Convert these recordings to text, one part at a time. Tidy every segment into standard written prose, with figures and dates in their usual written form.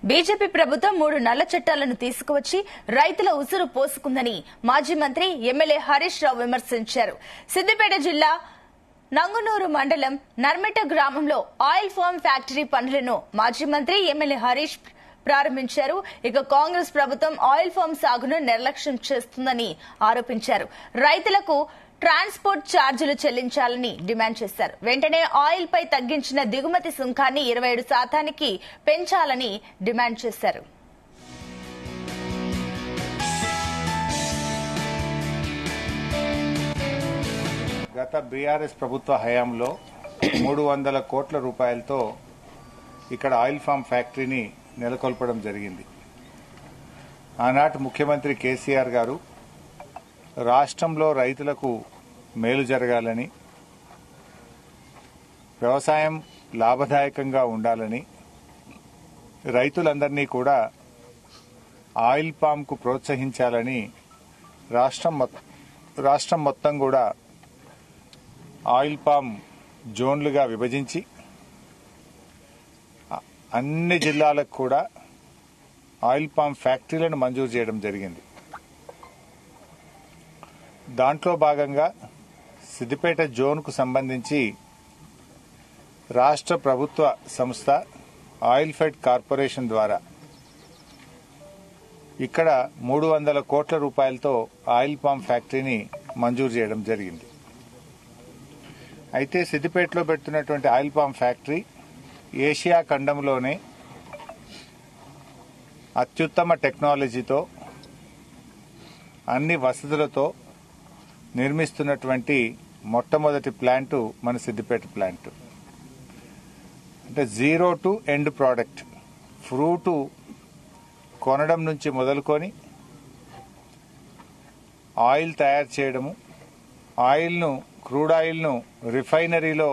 BJP ప్రభుత్వం 3 నల్ల చట్టాలను తీసుకువచ్చి రైతుల ఉసురు పోసుకుందని మాజీ మంత్రి ఎమ్మెల్యే హరీష్ రావు విమర్శించారు. సిద్దిపేట జిల్లా నంగునూరు మండలం నర్మెట గ్రామంలో ఆయిల్ ఫామ్ ఫ్యాక్టరీ పనులను మాజీ మంత్రి ఎమ్మెల్యే హరీష్ ప్రారంభించారు. ఇక కాంగ్రెస్ ప్రభుత్వం ఆయిల్ ఫామ్ సాగును నిర్లక్ష్యం చేస్తుందని ఆరోపించారు. రైతులకు ట్రాన్స్పోర్ట్ ఛార్జీలు చెల్లించాలని డిమాండ్ చేశారు. వెంటనే ఆయిల్ పై తగ్గించిన దిగుమతి సుంకాన్ని 27% పెంచాలని డిమాండ్ చేశారు. గత బీఆర్ఎస్ ప్రభుత్వ హయాంలో 300 కోట్ల రూపాయలతో ఇక్కడ ఆయిల్ ఫామ్ ఫ్యాక్టరీని నెలకొల్పడం జరిగింది. ఆనాటి ముఖ్యమంత్రి కేసీఆర్ గారు రాష్ట్రంలో రైతులకు మేలు జరగాలని, వ్యవసాయం లాభదాయకంగా ఉండాలని, రైతులందరినీ కూడా ఆయిల్ పామ్కు ప్రోత్సహించాలని రాష్ట్రం మొత్తం కూడా ఆయిల్ పామ్ జోన్లుగా విభజించి అన్ని జిల్లాలకు కూడా ఆయిల్ పామ్ ఫ్యాక్టరీలను మంజూరు చేయడం జరిగింది. దాంట్లో భాగంగా సిద్దిపేట జోన్కు సంబంధించి రాష్ట్ర ప్రభుత్వ సంస్థ ఆయిల్ ఫెడ్ కార్పొరేషన్ ద్వారా ఇక్కడ 300 కోట్ల రూపాయలతో ఆయిల్ పామ్ ఫ్యాక్టరీని మంజూరు చేయడం జరిగింది. అయితే సిద్దిపేటలో పెడుతున్నటువంటి ఆయిల్ పామ్ ఫ్యాక్టరీ ఏషియా ఖండంలోనే అత్యుత్తమ టెక్నాలజీతో అన్ని వసతులతో నిర్మిస్తున్నటువంటి మొట్టమొదటి ప్లాంటు మన సిద్దిపేట ప్లాంట్. అంటే zero to end product, fruit కొనడం నుంచి మొదలుకొని ఆయిల్ తయారు చేయడము, ఆయిల్ను క్రూడ్ ఆయిల్ను రిఫైనరీలో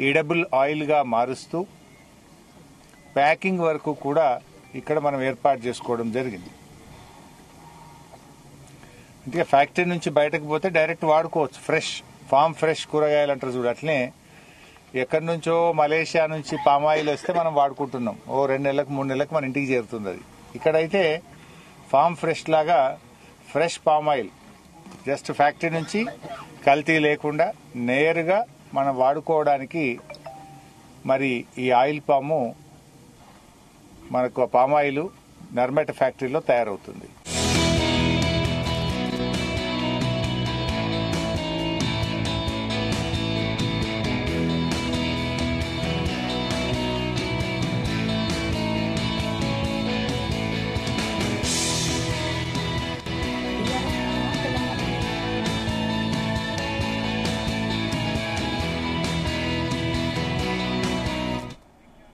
ఈడబుల్ ఆయిల్గా మారుస్తూ ప్యాకింగ్ వరకు కూడా ఇక్కడ మనం ఏర్పాటు చేసుకోవడం జరిగింది. అంటే ఫ్యాక్టరీ నుంచి బయటకు పోతే డైరెక్ట్ వాడుకోవచ్చు. ఫామ్ ఫ్రెష్ కూరగాయలు అంటారు చూడు, అట్లనే ఎక్కడి నుంచో మలేషియా నుంచి పామాయిల్ వస్తే మనం వాడుకుంటున్నాం. 2 నెలలకు 3 నెలలకు మన ఇంటికి చేరుతుంది అది. ఇక్కడైతే ఫామ్ ఫ్రెష్ లాగా ఫ్రెష్ పామాయిల్ జస్ట్ ఫ్యాక్టరీ నుంచి కల్తీ లేకుండా నేరుగా మనం వాడుకోవడానికి మరి ఈ ఆయిల్ పాము మనకు పామాయిల్ నర్మెట ఫ్యాక్టరీలో తయారవుతుంది.